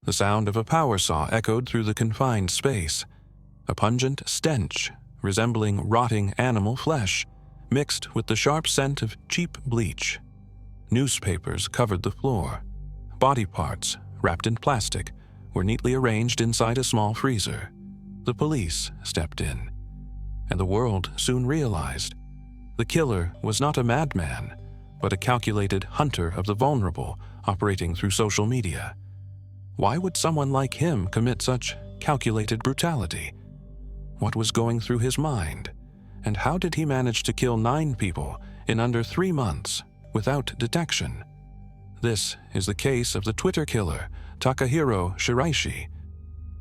The sound of a power saw echoed through the confined space. A pungent stench, resembling rotting animal flesh, mixed with the sharp scent of cheap bleach. Newspapers covered the floor. Body parts, wrapped in plastic, were neatly arranged inside a small freezer. The police stepped in, and the world soon realized the killer was not a madman, but a calculated hunter of the vulnerable operating through social media. Why would someone like him commit such calculated brutality? What was going through his mind? And how did he manage to kill 9 people in under 3 months without detection? This is the case of the Twitter killer, Takahiro Shiraishi.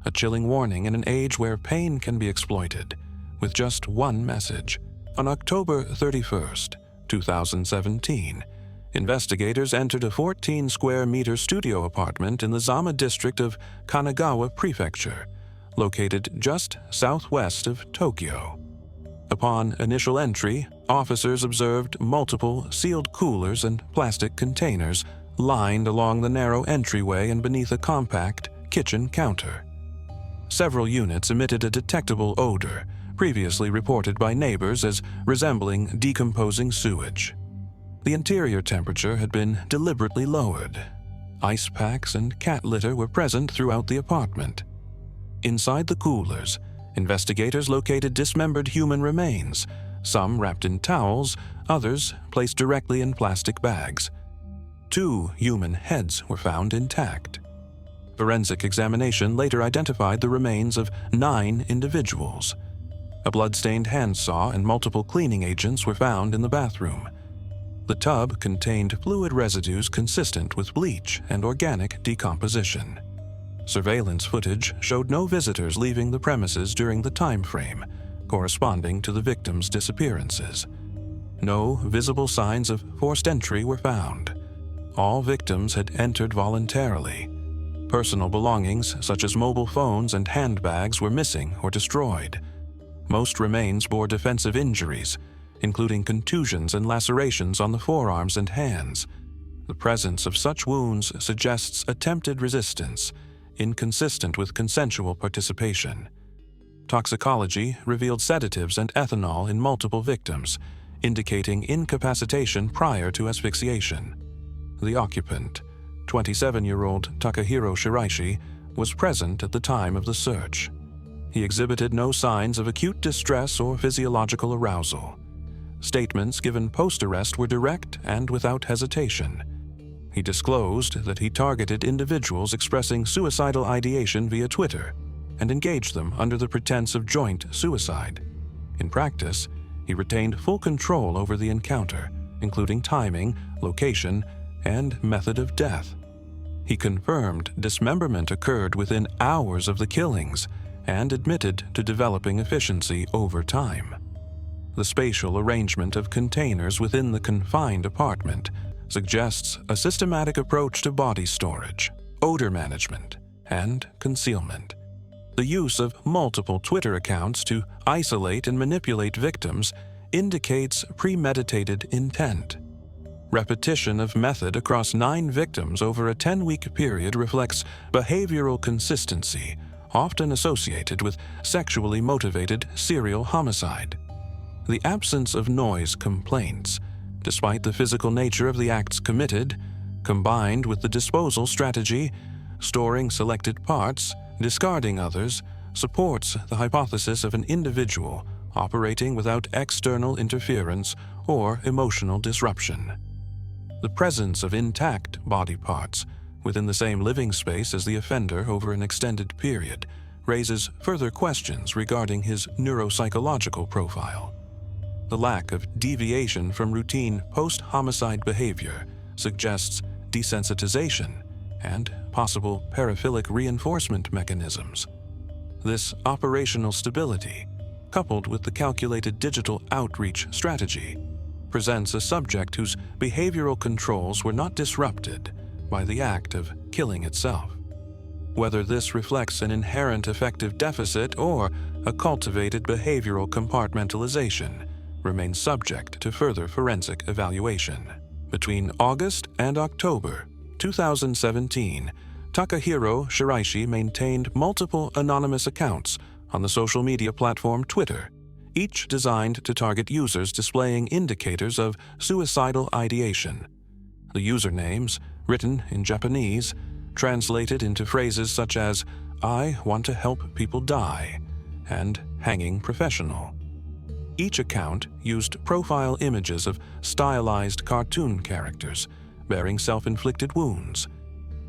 A chilling warning in an age where pain can be exploited, with just one message. On October 31st, 2017, investigators entered a 14-square-meter studio apartment in the Zama district of Kanagawa Prefecture, located just southwest of Tokyo. Upon initial entry, officers observed multiple sealed coolers and plastic containers lined along the narrow entryway and beneath a compact kitchen counter. Several units emitted a detectable odor, previously reported by neighbors as resembling decomposing sewage. The interior temperature had been deliberately lowered. Ice packs and cat litter were present throughout the apartment. Inside the coolers, investigators located dismembered human remains, some wrapped in towels, others placed directly in plastic bags. 2 human heads were found intact. Forensic examination later identified the remains of 9 individuals. A blood-stained handsaw and multiple cleaning agents were found in the bathroom. The tub contained fluid residues consistent with bleach and organic decomposition. Surveillance footage showed no visitors leaving the premises during the time frame corresponding to the victims' disappearances. No visible signs of forced entry were found. All victims had entered voluntarily. Personal belongings such as mobile phones and handbags were missing or destroyed. Most remains bore defensive injuries, including contusions and lacerations on the forearms and hands. The presence of such wounds suggests attempted resistance, inconsistent with consensual participation. Toxicology revealed sedatives and ethanol in multiple victims, indicating incapacitation prior to asphyxiation. The occupant, 27-year-old Takahiro Shiraishi, was present at the time of the search. He exhibited no signs of acute distress or physiological arousal. Statements given post-arrest were direct and without hesitation. He disclosed that he targeted individuals expressing suicidal ideation via Twitter and engaged them under the pretense of joint suicide. In practice, he retained full control over the encounter, including timing, location, and method of death. He confirmed dismemberment occurred within hours of the killings and admitted to developing efficiency over time. The spatial arrangement of containers within the confined apartment suggests a systematic approach to body storage, odor management, and concealment. The use of multiple Twitter accounts to isolate and manipulate victims indicates premeditated intent. Repetition of method across 9 victims over a 10-week period reflects behavioral consistency, often associated with sexually motivated serial homicide. The absence of noise complaints, despite the physical nature of the acts committed, combined with the disposal strategy, storing selected parts, discarding others, supports the hypothesis of an individual operating without external interference or emotional disruption. The presence of intact body parts within the same living space as the offender over an extended period raises further questions regarding his neuropsychological profile. The lack of deviation from routine post-homicide behavior suggests desensitization and possible paraphilic reinforcement mechanisms. This operational stability, coupled with the calculated digital outreach strategy, presents a subject whose behavioral controls were not disrupted by the act of killing itself. Whether this reflects an inherent affective deficit or a cultivated behavioral compartmentalization remains subject to further forensic evaluation. Between August and October 2017, Takahiro Shiraishi maintained multiple anonymous accounts on the social media platform Twitter, each designed to target users displaying indicators of suicidal ideation. The usernames, written in Japanese, translated into phrases such as "I want to help people die" and "hanging professional." Each account used profile images of stylized cartoon characters bearing self-inflicted wounds.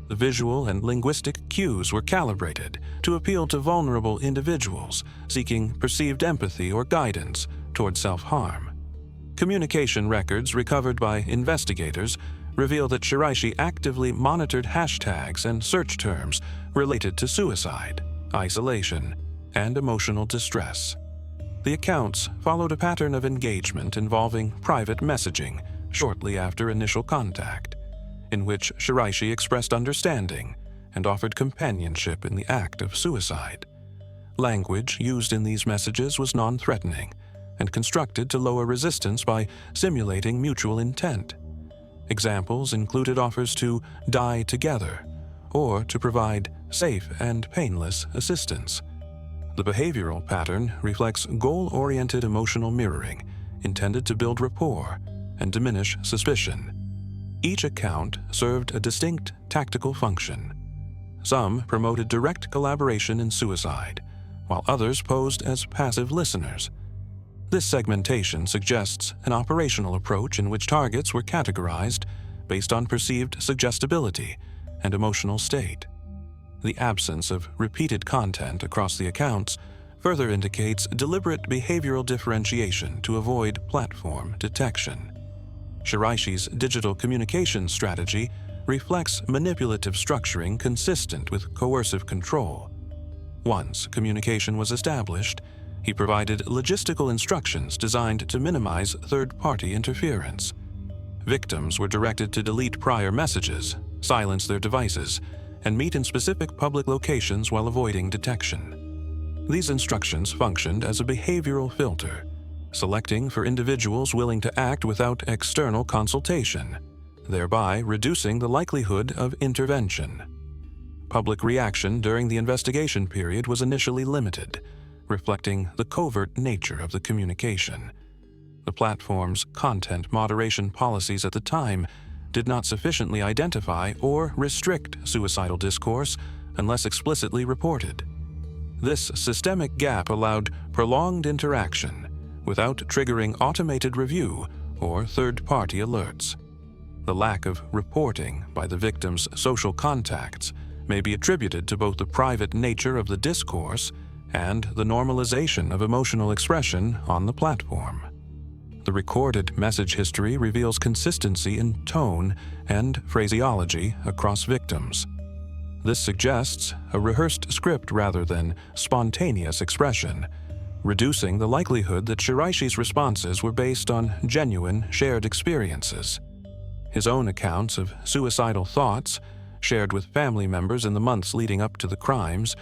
The visual and linguistic cues were calibrated to appeal to vulnerable individuals seeking perceived empathy or guidance toward self-harm. Communication records recovered by investigators reveal that Shiraishi actively monitored hashtags and search terms related to suicide, isolation, and emotional distress. The accounts followed a pattern of engagement involving private messaging shortly after initial contact, in which Shiraishi expressed understanding and offered companionship in the act of suicide. Language used in these messages was non-threatening and constructed to lower resistance by simulating mutual intent. Examples included offers to die together or to provide safe and painless assistance. The behavioral pattern reflects goal-oriented emotional mirroring intended to build rapport and diminish suspicion. Each account served a distinct tactical function. Some promoted direct collaboration in suicide, while others posed as passive listeners. This segmentation suggests an operational approach in which targets were categorized based on perceived suggestibility and emotional state. The absence of repeated content across the accounts further indicates deliberate behavioral differentiation to avoid platform detection. Shiraishi's digital communication strategy reflects manipulative structuring consistent with coercive control. Once communication was established, he provided logistical instructions designed to minimize third-party interference. Victims were directed to delete prior messages, silence their devices, and meet in specific public locations while avoiding detection. These instructions functioned as a behavioral filter, selecting for individuals willing to act without external consultation, thereby reducing the likelihood of intervention. Public reaction during the investigation period was initially limited, reflecting the covert nature of the communication. The platform's content moderation policies at the time did not sufficiently identify or restrict suicidal discourse unless explicitly reported. This systemic gap allowed prolonged interaction without triggering automated review or third-party alerts. The lack of reporting by the victim's social contacts may be attributed to both the private nature of the discourse and the normalization of emotional expression on the platform. The recorded message history reveals consistency in tone and phraseology across victims. This suggests a rehearsed script rather than spontaneous expression, reducing the likelihood that Shiraishi's responses were based on genuine shared experiences. His own accounts of suicidal thoughts, shared with family members in the months leading up to the crimes,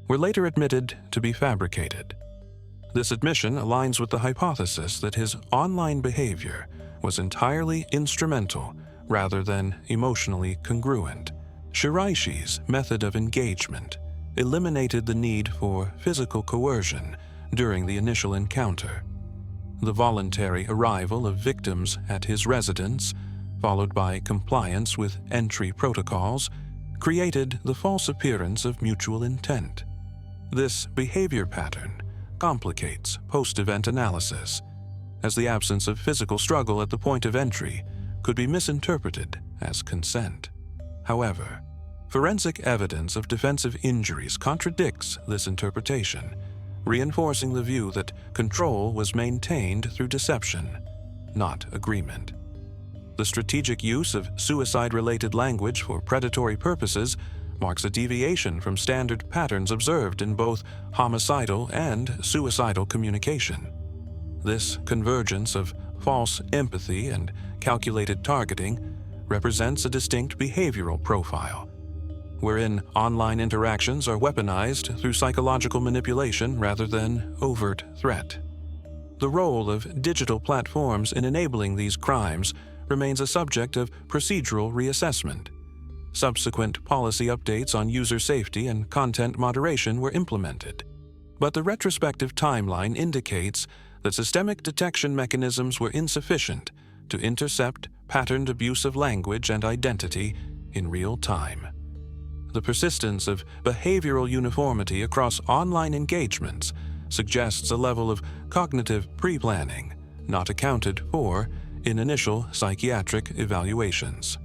were later admitted to be fabricated. This admission aligns with the hypothesis that his online behavior was entirely instrumental rather than emotionally congruent. Shiraishi's method of engagement eliminated the need for physical coercion during the initial encounter. The voluntary arrival of victims at his residence, followed by compliance with entry protocols, created the false appearance of mutual intent. This behavior pattern complicates post-event analysis, as the absence of physical struggle at the point of entry could be misinterpreted as consent. However, forensic evidence of defensive injuries contradicts this interpretation, reinforcing the view that control was maintained through deception, not agreement. The strategic use of suicide-related language for predatory purposes marks a deviation from standard patterns observed in both homicidal and suicidal communication. This convergence of false empathy and calculated targeting represents a distinct behavioral profile, wherein online interactions are weaponized through psychological manipulation rather than overt threat. The role of digital platforms in enabling these crimes remains a subject of procedural reassessment. Subsequent policy updates on user safety and content moderation were implemented, but the retrospective timeline indicates that systemic detection mechanisms were insufficient to intercept patterned abuse of language and identity in real time. The persistence of behavioral uniformity across online engagements suggests a level of cognitive pre-planning not accounted for in initial psychiatric evaluations.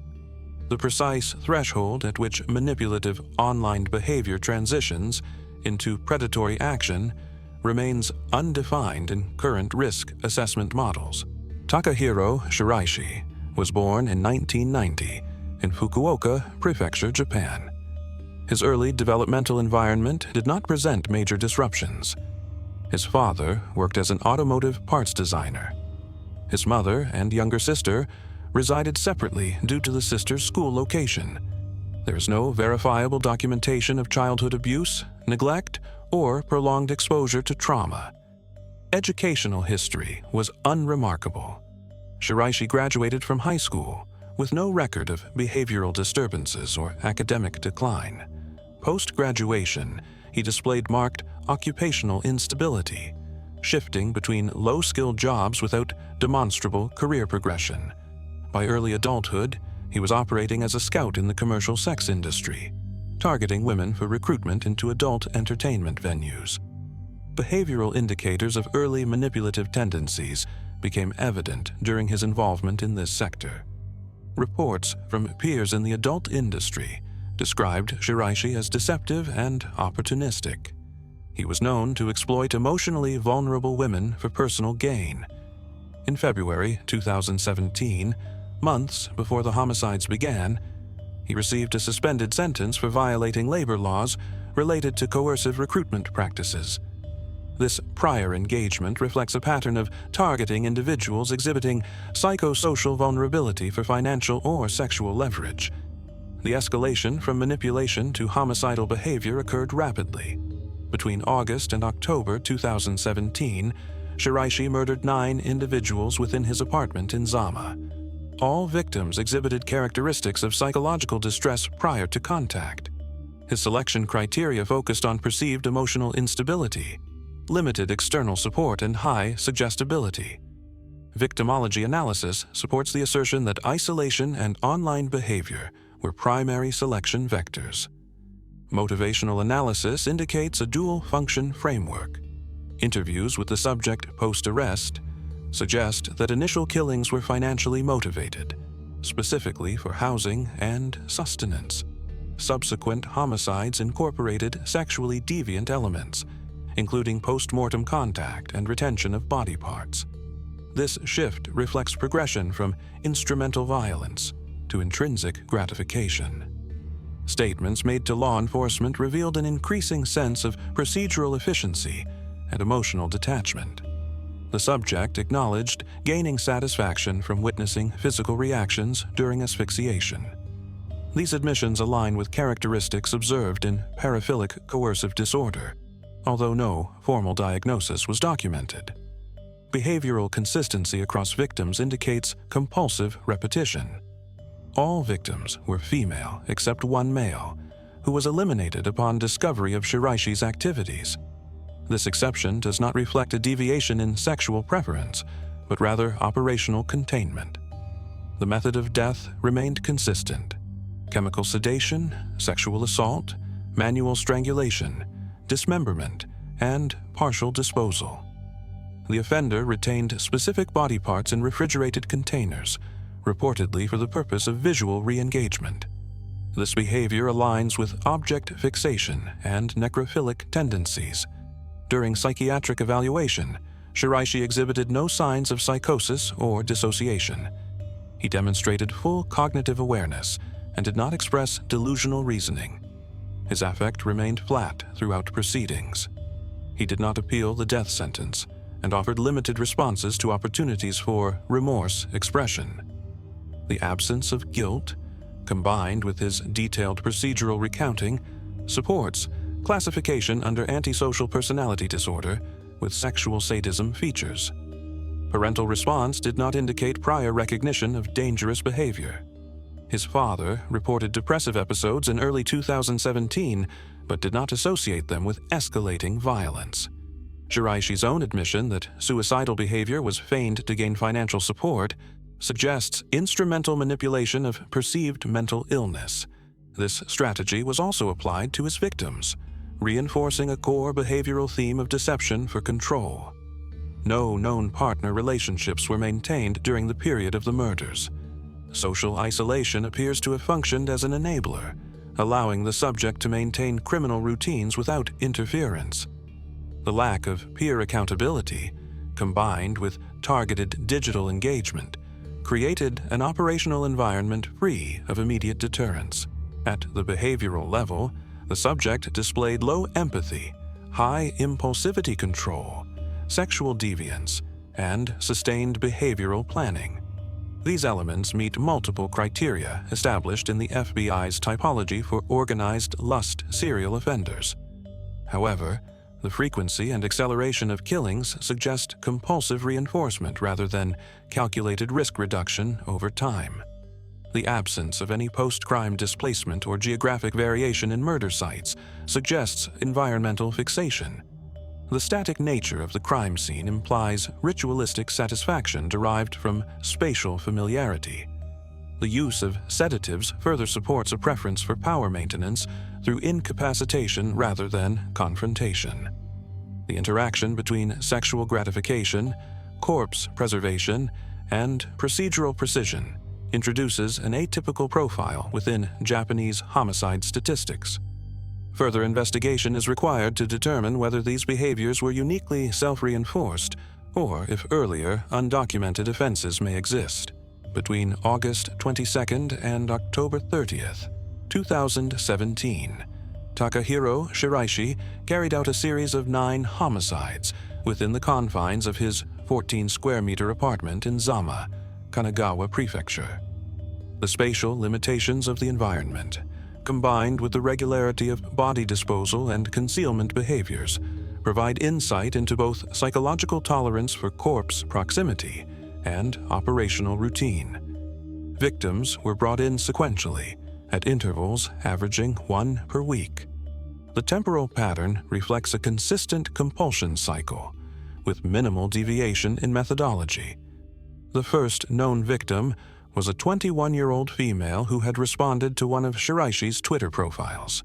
The precise threshold at which manipulative online behavior transitions into predatory action remains undefined in current risk assessment models. Takahiro Shiraishi was born in 1990 in Fukuoka Prefecture, Japan. His early developmental environment did not present major disruptions. His father worked as an automotive parts designer. His mother and younger sister resided separately due to the sister's school location. There is no verifiable documentation of childhood abuse, neglect, or prolonged exposure to trauma. Educational history was unremarkable. Shiraishi graduated from high school with no record of behavioral disturbances or academic decline. Post-graduation, he displayed marked occupational instability, shifting between low-skilled jobs without demonstrable career progression. By early adulthood, he was operating as a scout in the commercial sex industry, targeting women for recruitment into adult entertainment venues. Behavioral indicators of early manipulative tendencies became evident during his involvement in this sector. Reports from peers in the adult industry described Shiraishi as deceptive and opportunistic. He was known to exploit emotionally vulnerable women for personal gain. In February 2017, months before the homicides began, he received a suspended sentence for violating labor laws related to coercive recruitment practices. This prior engagement reflects a pattern of targeting individuals exhibiting psychosocial vulnerability for financial or sexual leverage. The escalation from manipulation to homicidal behavior occurred rapidly. Between August and October 2017, Shiraishi murdered 9 individuals within his apartment in Zama. All victims exhibited characteristics of psychological distress prior to contact. His selection criteria focused on perceived emotional instability, limited external support, and high suggestibility. Victimology analysis supports the assertion that isolation and online behavior were primary selection vectors. Motivational analysis indicates a dual-function framework. Interviews with the subject post-arrest suggest that initial killings were financially motivated, specifically for housing and sustenance. Subsequent homicides incorporated sexually deviant elements, including post-mortem contact and retention of body parts. This shift reflects progression from instrumental violence to intrinsic gratification. Statements made to law enforcement revealed an increasing sense of procedural efficiency and emotional detachment. The subject acknowledged gaining satisfaction from witnessing physical reactions during asphyxiation. These admissions align with characteristics observed in paraphilic coercive disorder, although no formal diagnosis was documented. Behavioral consistency across victims indicates compulsive repetition. All victims were female except one male, who was eliminated upon discovery of Shiraishi's activities. This exception does not reflect a deviation in sexual preference, but rather operational containment. The method of death remained consistent: chemical sedation, sexual assault, manual strangulation, dismemberment, and partial disposal. The offender retained specific body parts in refrigerated containers, reportedly for the purpose of visual re-engagement. This behavior aligns with object fixation and necrophilic tendencies. During psychiatric evaluation, Shiraishi exhibited no signs of psychosis or dissociation. He demonstrated full cognitive awareness and did not express delusional reasoning. His affect remained flat throughout proceedings. He did not appeal the death sentence and offered limited responses to opportunities for remorse expression. The absence of guilt, combined with his detailed procedural recounting, supports classification under antisocial personality disorder with sexual sadism features. Parental response did not indicate prior recognition of dangerous behavior. His father reported depressive episodes in early 2017, but did not associate them with escalating violence. Shiraishi's own admission that suicidal behavior was feigned to gain financial support suggests instrumental manipulation of perceived mental illness. This strategy was also applied to his victims, reinforcing a core behavioral theme of deception for control. No known partner relationships were maintained during the period of the murders. Social isolation appears to have functioned as an enabler, allowing the subject to maintain criminal routines without interference. The lack of peer accountability, combined with targeted digital engagement, created an operational environment free of immediate deterrence. At the behavioral level, the subject displayed low empathy, high impulsivity control, sexual deviance, and sustained behavioral planning. These elements meet multiple criteria established in the FBI's typology for organized lust serial offenders. However, the frequency and acceleration of killings suggest compulsive reinforcement rather than calculated risk reduction over time. The absence of any post-crime displacement or geographic variation in murder sites suggests environmental fixation. The static nature of the crime scene implies ritualistic satisfaction derived from spatial familiarity. The use of sedatives further supports a preference for power maintenance through incapacitation rather than confrontation. The interaction between sexual gratification, corpse preservation, and procedural precision introduces an atypical profile within Japanese homicide statistics. Further investigation is required to determine whether these behaviors were uniquely self-reinforced or if earlier, undocumented offenses may exist. Between August 22nd and October 30th, 2017, Takahiro Shiraishi carried out a series of 9 homicides within the confines of his 14-square-meter apartment in Zama, Kanagawa Prefecture. The spatial limitations of the environment, combined with the regularity of body disposal and concealment behaviors, provide insight into both psychological tolerance for corpse proximity and operational routine. Victims were brought in sequentially, at intervals averaging 1 per week. The temporal pattern reflects a consistent compulsion cycle, with minimal deviation in methodology. The first known victim was a 21-year-old female who had responded to one of Shiraishi's Twitter profiles.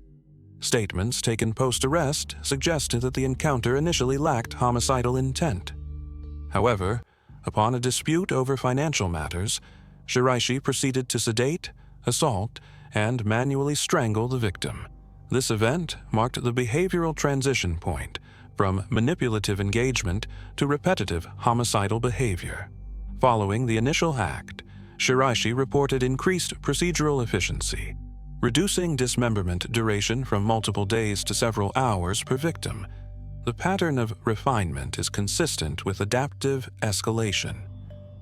Statements taken post-arrest suggested that the encounter initially lacked homicidal intent. However, upon a dispute over financial matters, Shiraishi proceeded to sedate, assault, and manually strangle the victim. This event marked the behavioral transition point from manipulative engagement to repetitive homicidal behavior. Following the initial act, Shiraishi reported increased procedural efficiency, reducing dismemberment duration from multiple days to several hours per victim. The pattern of refinement is consistent with adaptive escalation.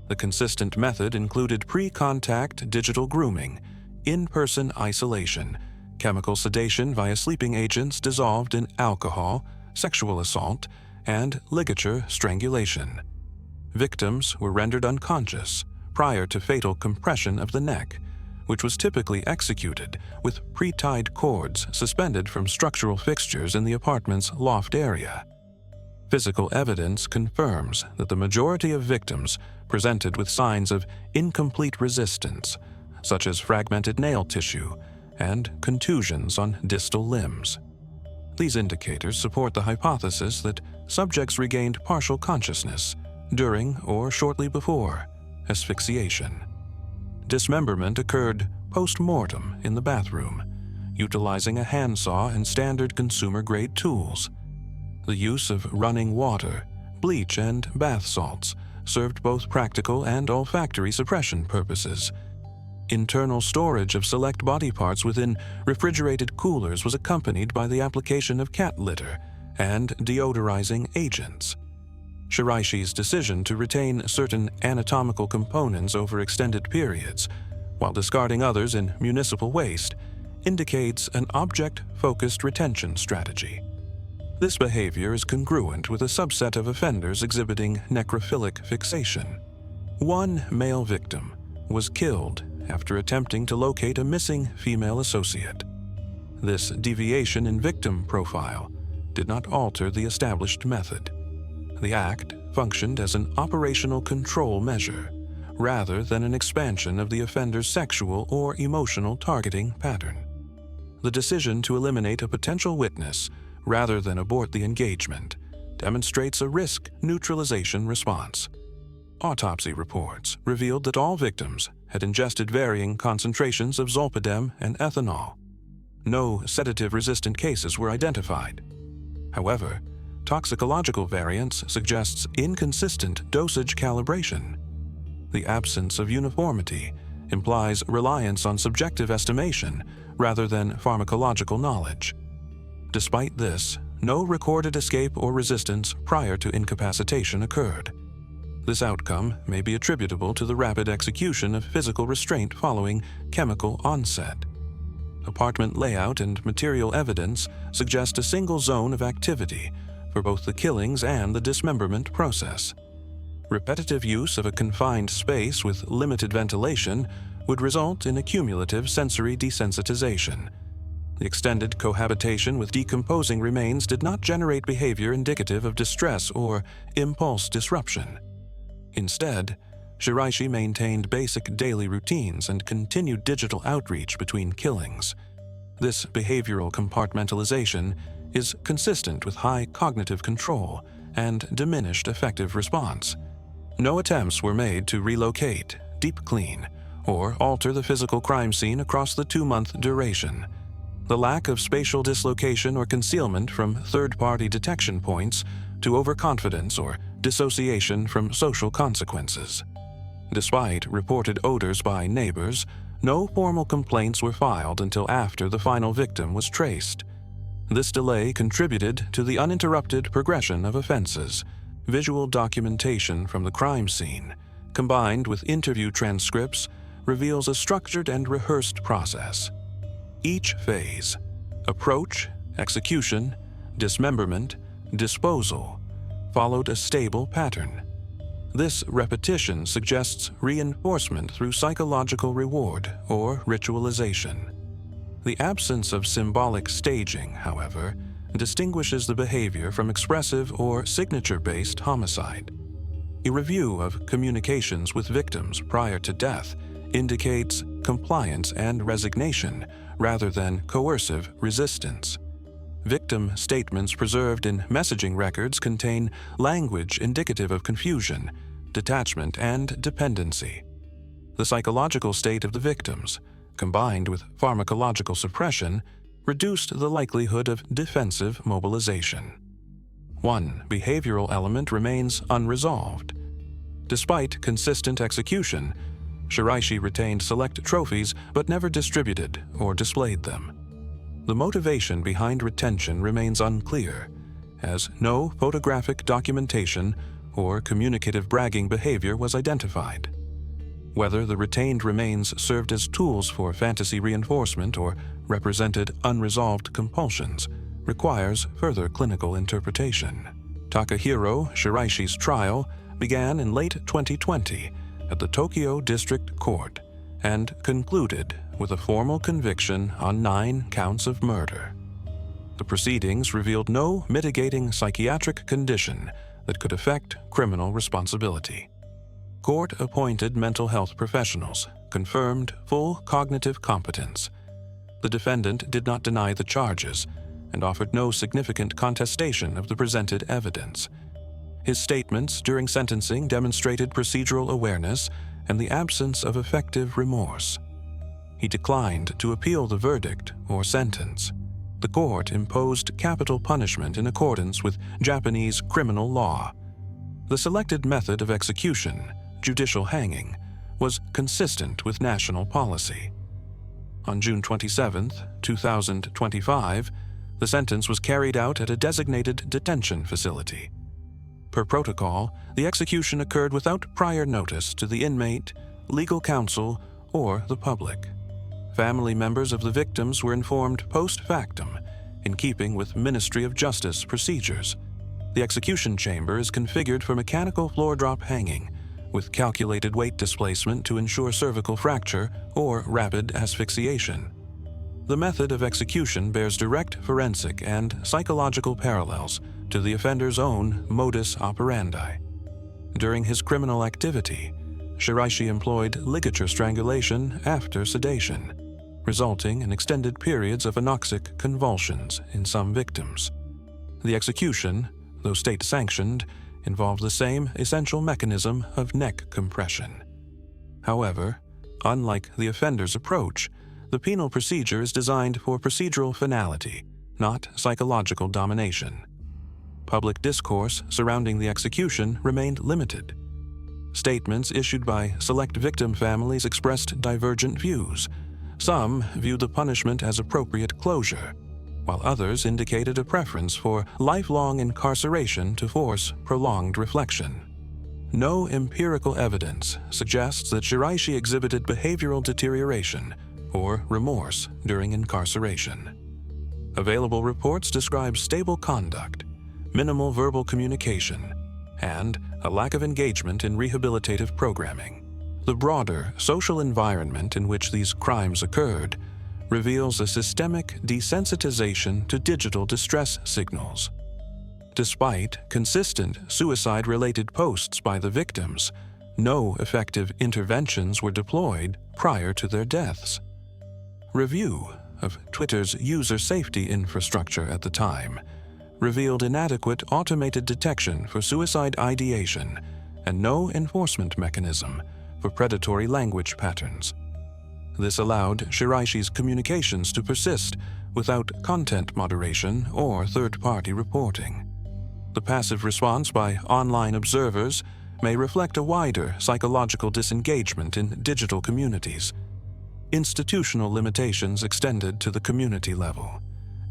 The consistent method included pre-contact digital grooming, in-person isolation, chemical sedation via sleeping agents dissolved in alcohol, sexual assault, and ligature strangulation. Victims were rendered unconscious prior to fatal compression of the neck, which was typically executed with pre-tied cords suspended from structural fixtures in the apartment's loft area. Physical evidence confirms that the majority of victims presented with signs of incomplete resistance, such as fragmented nail tissue and contusions on distal limbs. These indicators support the hypothesis that subjects regained partial consciousness during or shortly before asphyxiation. Dismemberment occurred post-mortem in the bathroom, utilizing a handsaw and standard consumer-grade tools. The use of running water, bleach, and bath salts served both practical and olfactory suppression purposes. Internal storage of select body parts within refrigerated coolers was accompanied by the application of cat litter and deodorizing agents. Shiraishi's decision to retain certain anatomical components over extended periods, while discarding others in municipal waste, indicates an object-focused retention strategy. This behavior is congruent with a subset of offenders exhibiting necrophilic fixation. One male victim was killed after attempting to locate a missing female associate. This deviation in victim profile did not alter the established method. The act functioned as an operational control measure, rather than an expansion of the offender's sexual or emotional targeting pattern. The decision to eliminate a potential witness rather than abort the engagement demonstrates a risk neutralization response. Autopsy reports revealed that all victims had ingested varying concentrations of zolpidem and ethanol. No sedative-resistant cases were identified. However, toxicological variance suggests inconsistent dosage calibration. The absence of uniformity implies reliance on subjective estimation rather than pharmacological knowledge. Despite this, no recorded escape or resistance prior to incapacitation occurred. This outcome may be attributable to the rapid execution of physical restraint following chemical onset. Apartment layout and material evidence suggest a single zone of activity for both the killings and the dismemberment process. Repetitive use of a confined space with limited ventilation would result in a cumulative sensory desensitization. The extended cohabitation with decomposing remains did not generate behavior indicative of distress or impulse disruption. Instead, Shiraishi maintained basic daily routines and continued digital outreach between killings. This behavioral compartmentalization is consistent with high cognitive control and diminished effective response. No attempts were made to relocate, deep clean, or alter the physical crime scene across the 2-month duration. The lack of spatial dislocation or concealment from third-party detection points to overconfidence or dissociation from social consequences. Despite reported odors by neighbors, no formal complaints were filed until after the final victim was traced. This delay contributed to the uninterrupted progression of offenses. Visual documentation from the crime scene, combined with interview transcripts, reveals a structured and rehearsed process. Each phase — approach, execution, dismemberment, disposal — followed a stable pattern. This repetition suggests reinforcement through psychological reward or ritualization. The absence of symbolic staging, however, distinguishes the behavior from expressive or signature-based homicide. A review of communications with victims prior to death indicates compliance and resignation rather than coercive resistance. Victim statements preserved in messaging records contain language indicative of confusion, detachment, and dependency. The psychological state of the victims, combined with pharmacological suppression, reduced the likelihood of defensive mobilization. One behavioral element remains unresolved. Despite consistent execution, Shiraishi retained select trophies but never distributed or displayed them. The motivation behind retention remains unclear, as no photographic documentation or communicative bragging behavior was identified. Whether the retained remains served as tools for fantasy reinforcement or represented unresolved compulsions requires further clinical interpretation. Takahiro Shiraishi's trial began in late 2020 at the Tokyo District Court and concluded with a formal conviction on 9 counts of murder. The proceedings revealed no mitigating psychiatric condition that could affect criminal responsibility. Court-appointed mental health professionals confirmed full cognitive competence. The defendant did not deny the charges and offered no significant contestation of the presented evidence. His statements during sentencing demonstrated procedural awareness and the absence of effective remorse. He declined to appeal the verdict or sentence. The court imposed capital punishment in accordance with Japanese criminal law. The selected method of execution, judicial hanging, was consistent with national policy. On June 27, 2025, the sentence was carried out at a designated detention facility. Per protocol, the execution occurred without prior notice to the inmate, legal counsel, or the public. Family members of the victims were informed post factum, in keeping with Ministry of Justice procedures. The execution chamber is configured for mechanical floor drop hanging, with calculated weight displacement to ensure cervical fracture or rapid asphyxiation. The method of execution bears direct forensic and psychological parallels to the offender's own modus operandi. During his criminal activity, Shiraishi employed ligature strangulation after sedation, resulting in extended periods of anoxic convulsions in some victims. The execution, though state-sanctioned, involved the same essential mechanism of neck compression. However, unlike the offender's approach, the penal procedure is designed for procedural finality, not psychological domination. Public discourse surrounding the execution remained limited. Statements issued by select victim families expressed divergent views. Some viewed the punishment as appropriate closure, while others indicated a preference for lifelong incarceration to force prolonged reflection. No empirical evidence suggests that Shiraishi exhibited behavioral deterioration or remorse during incarceration. Available reports describe stable conduct, minimal verbal communication, and a lack of engagement in rehabilitative programming. The broader social environment in which these crimes occurred reveals a systemic desensitization to digital distress signals. Despite consistent suicide-related posts by the victims, no effective interventions were deployed prior to their deaths. Review of Twitter's user safety infrastructure at the time revealed inadequate automated detection for suicide ideation and no enforcement mechanism for predatory language patterns. This allowed Shiraishi's communications to persist without content moderation or third-party reporting. The passive response by online observers may reflect a wider psychological disengagement in digital communities. Institutional limitations extended to the community level.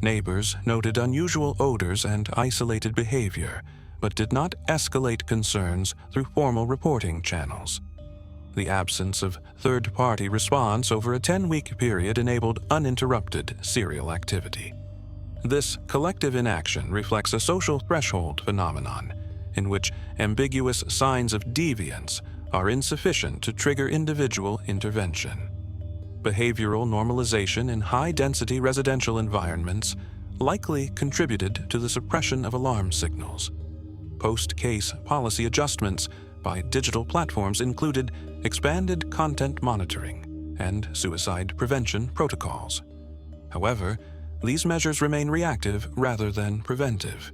Neighbors noted unusual odors and isolated behavior, but did not escalate concerns through formal reporting channels. The absence of third-party response over a 10-week period enabled uninterrupted serial activity. This collective inaction reflects a social threshold phenomenon in which ambiguous signs of deviance are insufficient to trigger individual intervention. Behavioral normalization in high-density residential environments likely contributed to the suppression of alarm signals. Post-case policy adjustments by digital platforms included expanded content monitoring and suicide prevention protocols. However, these measures remain reactive rather than preventive.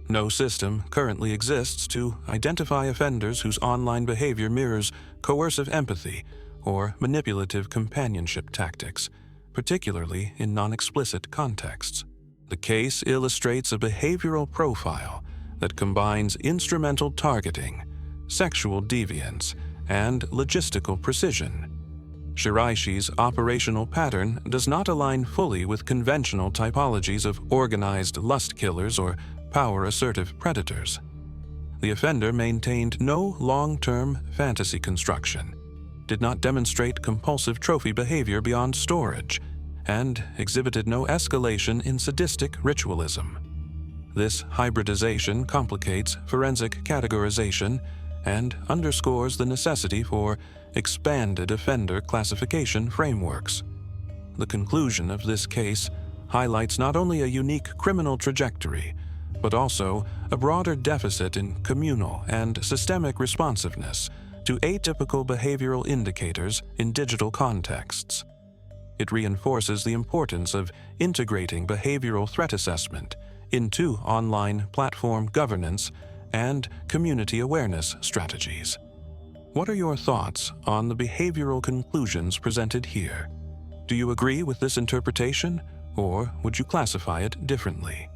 No system currently exists to identify offenders whose online behavior mirrors coercive empathy or manipulative companionship tactics, particularly in non-explicit contexts. The case illustrates a behavioral profile that combines instrumental targeting, sexual deviance, and logistical precision. Shiraishi's operational pattern does not align fully with conventional typologies of organized lust killers or power-assertive predators. The offender maintained no long-term fantasy construction, did not demonstrate compulsive trophy behavior beyond storage, and exhibited no escalation in sadistic ritualism. This hybridization complicates forensic categorization and underscores the necessity for expanded offender classification frameworks. The conclusion of this case highlights not only a unique criminal trajectory, but also a broader deficit in communal and systemic responsiveness to atypical behavioral indicators in digital contexts. It reinforces the importance of integrating behavioral threat assessment into online platform governance and community awareness strategies. What are your thoughts on the behavioral conclusions presented here? Do you agree with this interpretation, or would you classify it differently?